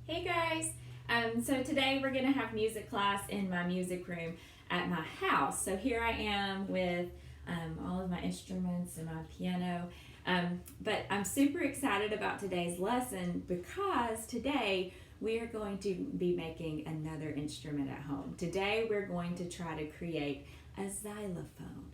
Hey guys! So today we're going to have music class in my music room at my house. So here I am with all of my instruments and my piano. But I'm super excited about today's lesson because today we are going to be making another instrument at home. Today we're going to try to create a xylophone.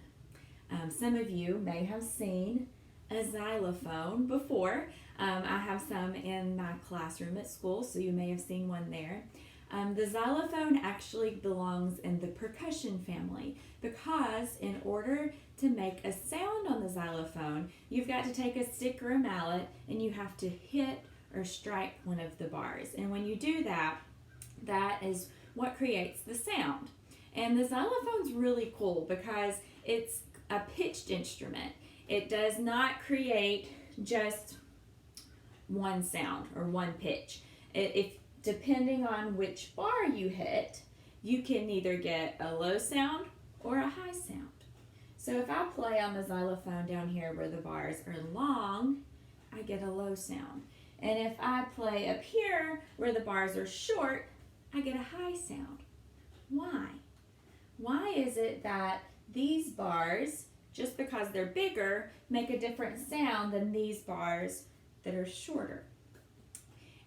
Some of you may have seen a xylophone before. I have some in my classroom at school, so you may have seen one there. The xylophone actually belongs in the percussion family because in order to make a sound on the xylophone, you've got to take a stick or a mallet and you have to hit or strike one of the bars. And when you do that, that is what creates the sound. And the xylophone's really cool because it's a pitched instrument. It does not create just one sound or one pitch. If depending on which bar you hit, you can either get a low sound or a high sound. So if I play on the xylophone down here where the bars are long, I get a low sound. And if I play up here where the bars are short, I get a high sound. Why? Why is it that these bars, just because they're bigger, make a different sound than these bars that are shorter?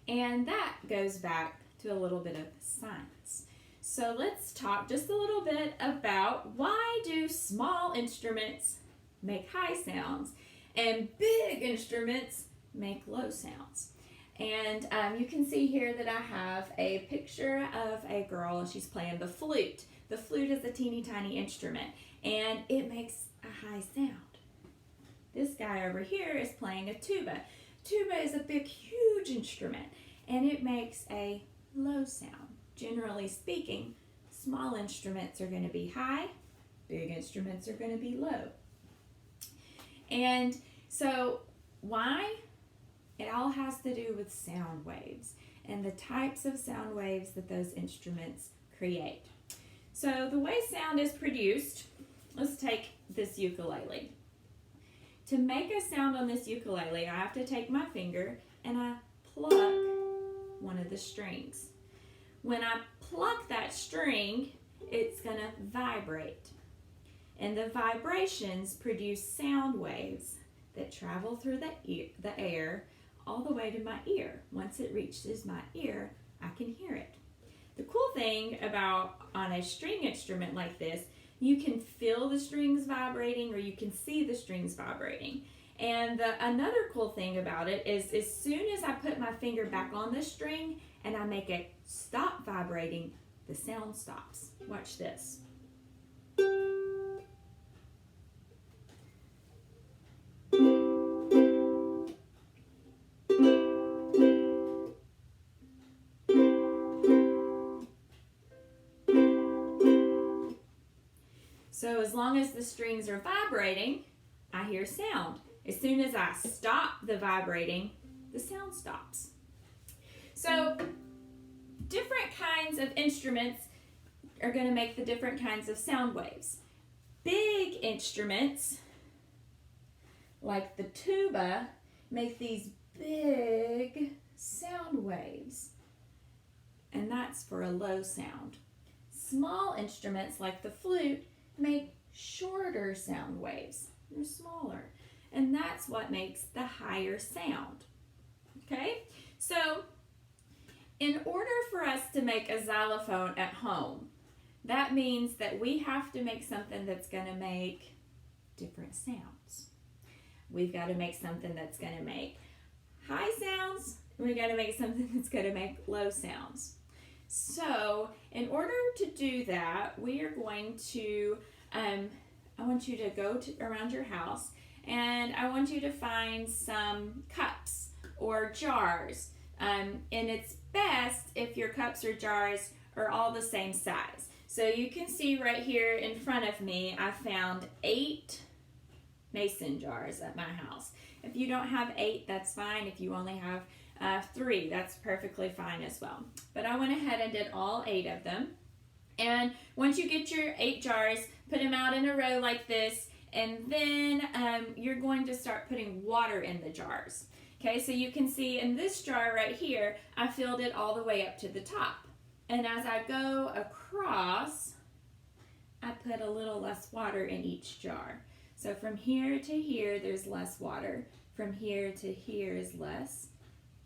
And that goes back to a little bit of science. So let's talk just a little bit about why do small instruments make high sounds and big instruments make low sounds. And you can see here that I have a picture of a girl and she's playing the flute. The flute is a teeny tiny instrument and it makes a high sound. This guy over here is playing a tuba. Tuba is a big, huge instrument, and it makes a low sound. Generally speaking, small instruments are going to be high, big instruments are going to be low. And so why? It all has to do with sound waves and the types of sound waves that those instruments create. So the way sound is produced, let's take this ukulele. To make a sound on this ukulele, I have to take my finger and I pluck one of the strings. When I pluck that string, it's going to vibrate. And the vibrations produce sound waves that travel through the air all the way to my ear. Once it reaches my ear, I can hear it. The cool thing about on a string instrument like this, you can feel the strings vibrating or you can see the strings vibrating. And another cool thing about it is as soon as I put my finger back on the string and I make it stop vibrating, the sound stops. Watch this. So as long as the strings are vibrating, I hear sound. As soon as I stop the vibrating, the sound stops. So different kinds of instruments are going to make the different kinds of sound waves. Big instruments, like the tuba, make these big sound waves, and that's for a low sound. Small instruments, like the flute, make shorter sound waves. They're smaller. And that's what makes the higher sound. Okay? So, in order for us to make a xylophone at home, that means that we have to make something that's going to make different sounds. We've got to make something that's going to make high sounds, and we've got to make something that's going to make low sounds. So, in order to do that, we are going to, I want you to go around your house and I want you to find some cups or jars. And it's best if your cups or jars are all the same size. So you can see right here in front of me, I found 8 mason jars at my house. If you don't have 8, that's fine. If you only have 3, that's perfectly fine as well. But I went ahead and did all 8 of them. And once you get your 8 jars, put them out in a row like this, and then you're going to start putting water in the jars. Okay, so you can see in this jar right here, I filled it all the way up to the top. And as I go across, I put a little less water in each jar. So from here to here, there's less water. From here to here is less,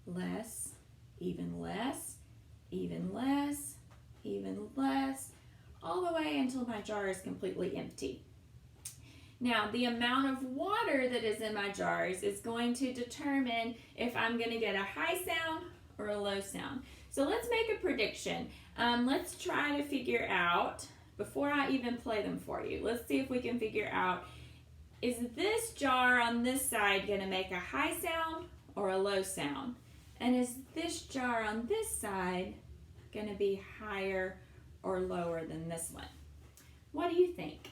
less, even less, even less, even less, all the way until my jar is completely empty. Now, the amount of water that is in my jars is going to determine if I'm going to get a high sound or a low sound. So let's make a prediction. Let's try to figure out, before I even play them for you, let's see if we can figure out, is this jar on this side going to make a high sound or a low sound? And is this jar on this side going to be higher or lower than this one? What do you think?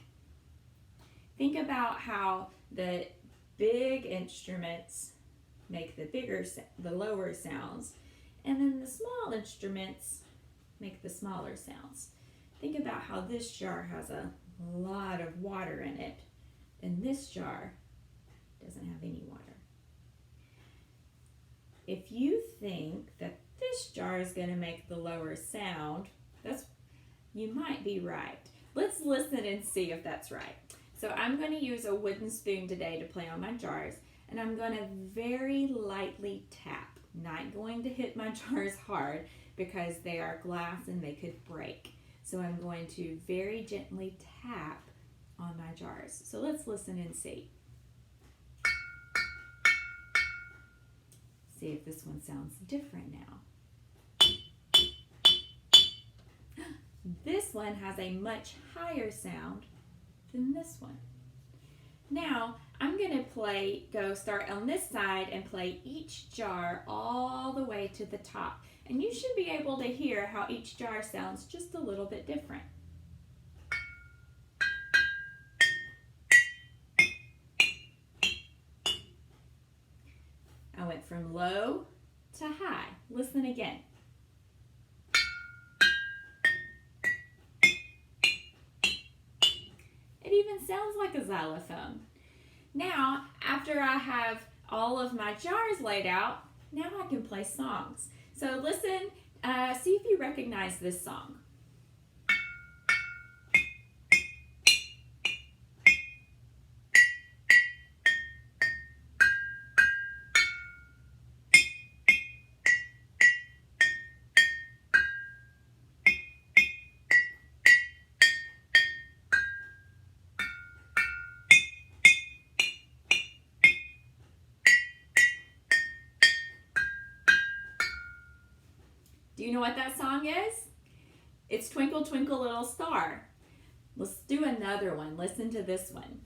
Think about how the big instruments make the lower sounds, and then the small instruments make the smaller sounds. Think about how this jar has a lot of water in it, and this jar doesn't have any water. If you think that this jar is going to make the lower sound, you might be right. Let's listen and see if that's right. So I'm going to use a wooden spoon today to play on my jars, and I'm going to very lightly tap. Not going to hit my jars hard because they are glass and they could break. So I'm going to very gently tap on my jars. So let's listen and see. See if this one sounds different now. This one has a much higher sound than this one. Now I'm going to start on this side and play each jar all the way to the top. And you should be able to hear how each jar sounds just a little bit different. I went from low to high. Listen again. It even sounds like a xylophone. Now, after I have all of my jars laid out, now I can play songs. So listen, see if you recognize this song. Do you know what that song is? It's Twinkle, Twinkle, Little Star. Let's do another one. Listen to this one.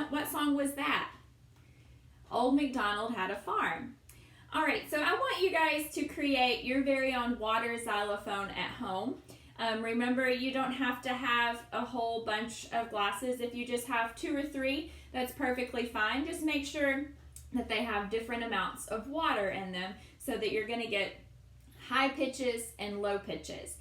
What song was that? Old MacDonald Had a Farm. All right, so I want you guys to create your very own water xylophone at home. Remember, you don't have to have a whole bunch of glasses. If you just have 2 or 3, that's perfectly fine. Just make sure that they have different amounts of water in them so that you're going to get high pitches and low pitches.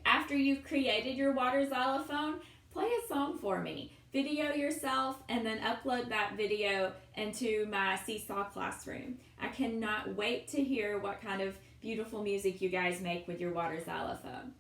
After you've created your water xylophone, play a song for me. Video yourself and then upload that video into my Seesaw classroom. I cannot wait to hear what kind of beautiful music you guys make with your water xylophone.